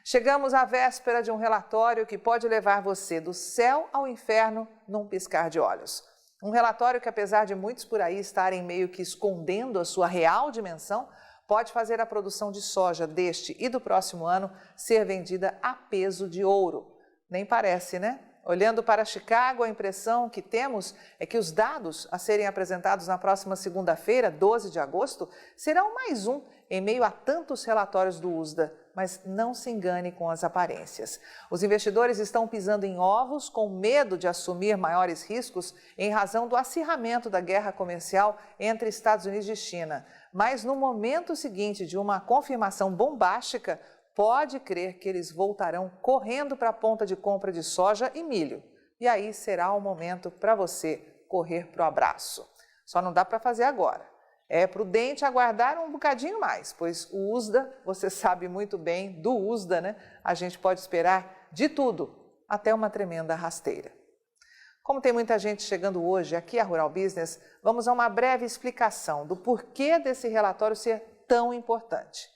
Chegamos à véspera de um relatório que pode levar você do céu ao inferno num piscar de olhos. Um relatório que, apesar de muitos por aí estarem meio que escondendo a sua real dimensão, pode fazer a produção de soja deste e do próximo ano ser vendida a peso de ouro. Nem parece, né? Olhando para Chicago, a impressão que temos é que os dados a serem apresentados na próxima segunda-feira, 12 de agosto, serão mais um em meio a tantos relatórios do USDA. Mas não se engane com as aparências. Os investidores estão pisando em ovos com medo de assumir maiores riscos em razão do acirramento da guerra comercial entre Estados Unidos e China. Mas no momento seguinte de uma confirmação bombástica, pode crer que eles voltarão correndo para a ponta de compra de soja e milho. E aí será o momento para você correr para o abraço. Só não dá para fazer agora. É prudente aguardar um bocadinho mais, pois o USDA, você sabe muito bem do USDA, né? A gente pode esperar de tudo, até uma tremenda rasteira. Como tem muita gente chegando hoje aqui à Rural Business, vamos a uma breve explicação do porquê desse relatório ser tão importante.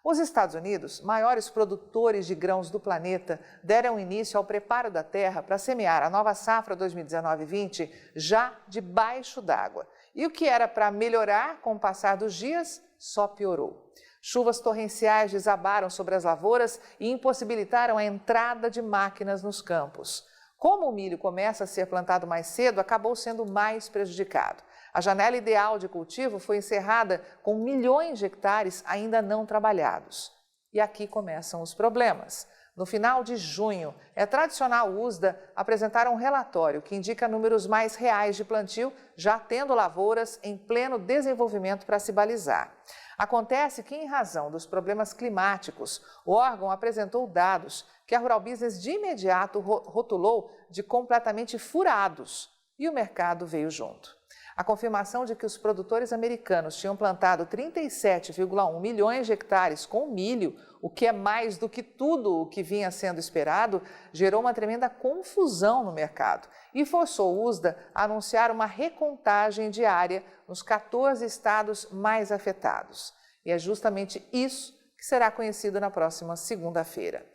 Os Estados Unidos, maiores produtores de grãos do planeta, deram início ao preparo da terra para semear a nova safra 2019-20 já debaixo d'água. E o que era para melhorar com o passar dos dias, só piorou. Chuvas torrenciais desabaram sobre as lavouras e impossibilitaram a entrada de máquinas nos campos. Como o milho começa a ser plantado mais cedo, acabou sendo mais prejudicado. A janela ideal de cultivo foi encerrada com milhões de hectares ainda não trabalhados. E aqui começam os problemas. No final de junho, é tradicional o USDA apresentar um relatório que indica números mais reais de plantio, já tendo lavouras em pleno desenvolvimento para se balizar. Acontece que, em razão dos problemas climáticos, o órgão apresentou dados que a Rural Business de imediato rotulou de completamente furados, e o mercado veio junto. A confirmação de que os produtores americanos tinham plantado 37,1 milhões de hectares com milho, o que é mais do que tudo o que vinha sendo esperado, gerou uma tremenda confusão no mercado e forçou o USDA a anunciar uma recontagem diária nos 14 estados mais afetados. E é justamente isso que será conhecido na próxima segunda-feira.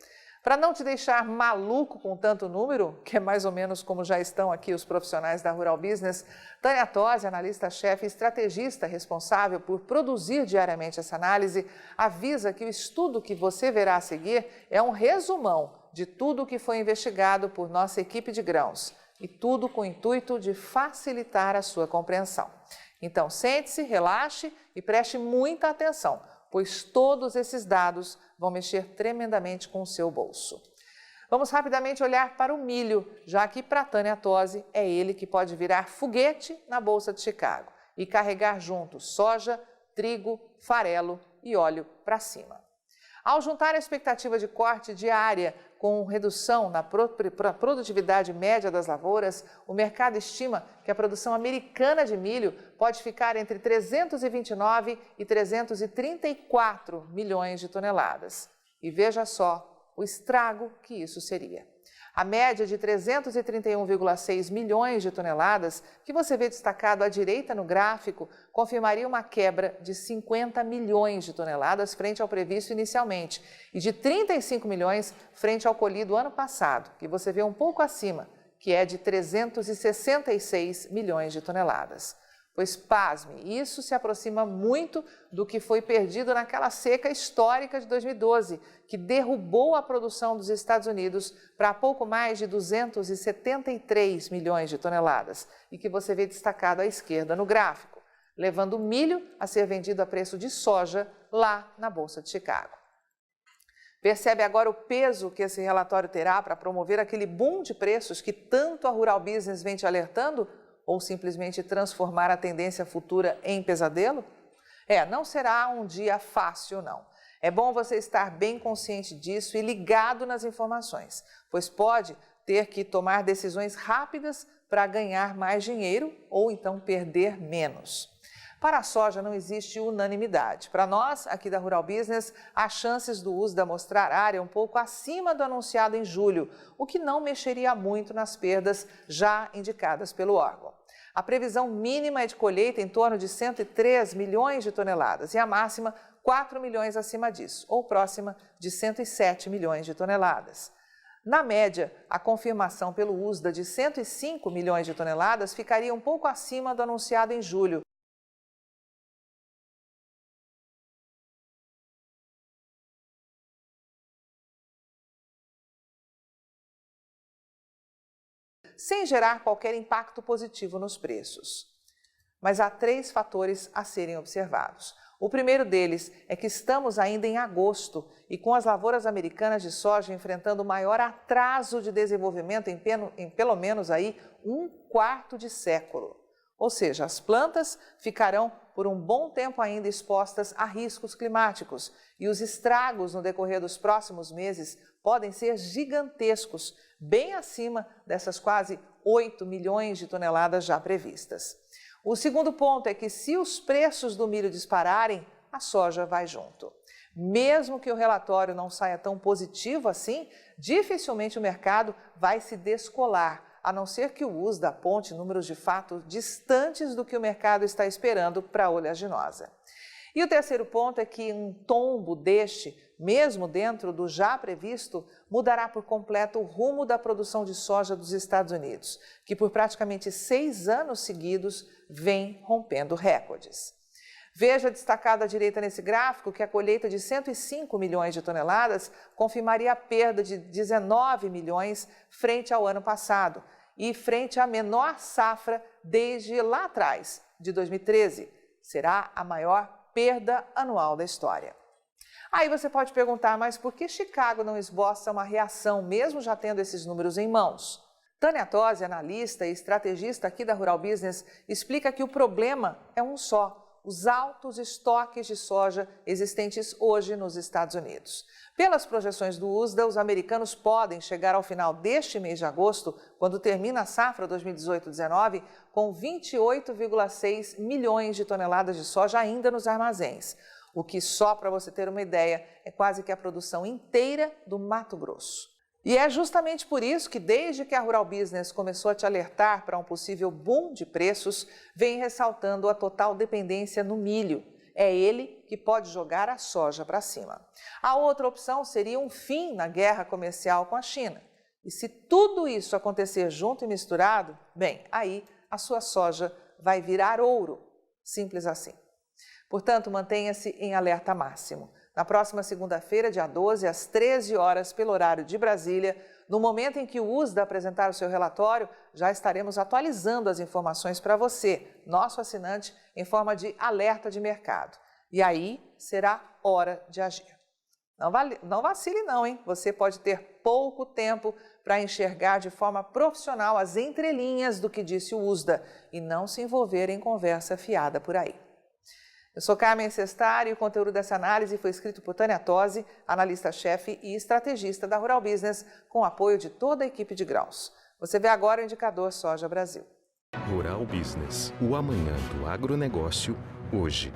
Para não te deixar maluco com tanto número, que é mais ou menos como já estão aqui os profissionais da Rural Business, Tânia Tosi, analista-chefe e estrategista responsável por produzir diariamente essa análise, avisa que o estudo que você verá a seguir é um resumão de tudo o que foi investigado por nossa equipe de grãos, e tudo com o intuito de facilitar a sua compreensão. Então, sente-se, relaxe e preste muita atenção, pois todos esses dados vão mexer tremendamente com o seu bolso. Vamos rapidamente olhar para o milho, já que para Tânia Tosi é ele que pode virar foguete na Bolsa de Chicago e carregar junto soja, trigo, farelo e óleo para cima. Ao juntar a expectativa de corte diária com redução na produtividade média das lavouras, o mercado estima que a produção americana de milho pode ficar entre 329 e 334 milhões de toneladas. E veja só o estrago que isso seria. A média de 331,6 milhões de toneladas, que você vê destacado à direita no gráfico, confirmaria uma quebra de 50 milhões de toneladas frente ao previsto inicialmente e de 35 milhões frente ao colhido ano passado, que você vê um pouco acima, que é de 366 milhões de toneladas. Pois, pasme, isso se aproxima muito do que foi perdido naquela seca histórica de 2012, que derrubou a produção dos Estados Unidos para pouco mais de 273 milhões de toneladas, e que você vê destacado à esquerda no gráfico, levando o milho a ser vendido a preço de soja lá na Bolsa de Chicago. Percebe agora o peso que esse relatório terá para promover aquele boom de preços que tanto a Rural Business vem te alertando? Ou simplesmente transformar a tendência futura em pesadelo? Não será um dia fácil, não. É bom você estar bem consciente disso e ligado nas informações, pois pode ter que tomar decisões rápidas para ganhar mais dinheiro ou então perder menos. Para a soja não existe unanimidade. Para nós, aqui da Rural Business, há chances do USDA mostrar área um pouco acima do anunciado em julho, o que não mexeria muito nas perdas já indicadas pelo órgão. A previsão mínima é de colheita em torno de 103 milhões de toneladas e a máxima 4 milhões acima disso, ou próxima de 107 milhões de toneladas. Na média, a confirmação pelo USDA de 105 milhões de toneladas ficaria um pouco acima do anunciado em julho. Sem gerar qualquer impacto positivo nos preços. Mas há 3 fatores a serem observados. O primeiro deles é que estamos ainda em agosto e com as lavouras americanas de soja enfrentando o maior atraso de desenvolvimento em pelo menos aí um quarto de século. Ou seja, as plantas ficarão por um bom tempo ainda expostas a riscos climáticos e os estragos no decorrer dos próximos meses podem ser gigantescos, bem acima dessas quase 8 milhões de toneladas já previstas. O segundo ponto é que se os preços do milho dispararem, a soja vai junto. Mesmo que o relatório não saia tão positivo assim, dificilmente o mercado vai se descolar, a não ser que o USDA aponte números de fato distantes do que o mercado está esperando para a oleaginosa. E o terceiro ponto é que um tombo deste, mesmo dentro do já previsto, mudará por completo o rumo da produção de soja dos Estados Unidos, que por praticamente 6 anos seguidos vem rompendo recordes. Veja destacado à direita nesse gráfico que a colheita de 105 milhões de toneladas confirmaria a perda de 19 milhões frente ao ano passado e frente à menor safra desde lá atrás, de 2013. Será a maior perda anual da história. Aí você pode perguntar, mas por que Chicago não esboça uma reação, mesmo já tendo esses números em mãos? Tânia Tosi, analista e estrategista aqui da Rural Business, explica que o problema é um só: os altos estoques de soja existentes hoje nos Estados Unidos. Pelas projeções do USDA, os americanos podem chegar ao final deste mês de agosto, quando termina a safra 2018-19, com 28,6 milhões de toneladas de soja ainda nos armazéns, o que, só para você ter uma ideia, é quase que a produção inteira do Mato Grosso. E é justamente por isso que, desde que a Rural Business começou a te alertar para um possível boom de preços, vem ressaltando a total dependência no milho. É ele que pode jogar a soja para cima. A outra opção seria um fim na guerra comercial com a China. E se tudo isso acontecer junto e misturado, bem, aí a sua soja vai virar ouro. Simples assim. Portanto, mantenha-se em alerta máximo. Na próxima segunda-feira, dia 12, às 13 horas, pelo horário de Brasília, no momento em que o USDA apresentar o seu relatório, já estaremos atualizando as informações para você, nosso assinante, em forma de alerta de mercado. E aí será hora de agir. Não vacile não, hein? Você pode ter pouco tempo para enxergar de forma profissional as entrelinhas do que disse o USDA e não se envolver em conversa fiada por aí. Eu sou Carmen Cestari e o conteúdo dessa análise foi escrito por Tânia Tosi, analista-chefe e estrategista da Rural Business, com apoio de toda a equipe de grãos. Você vê agora o indicador Soja Brasil. Rural Business, o amanhã do agronegócio, hoje.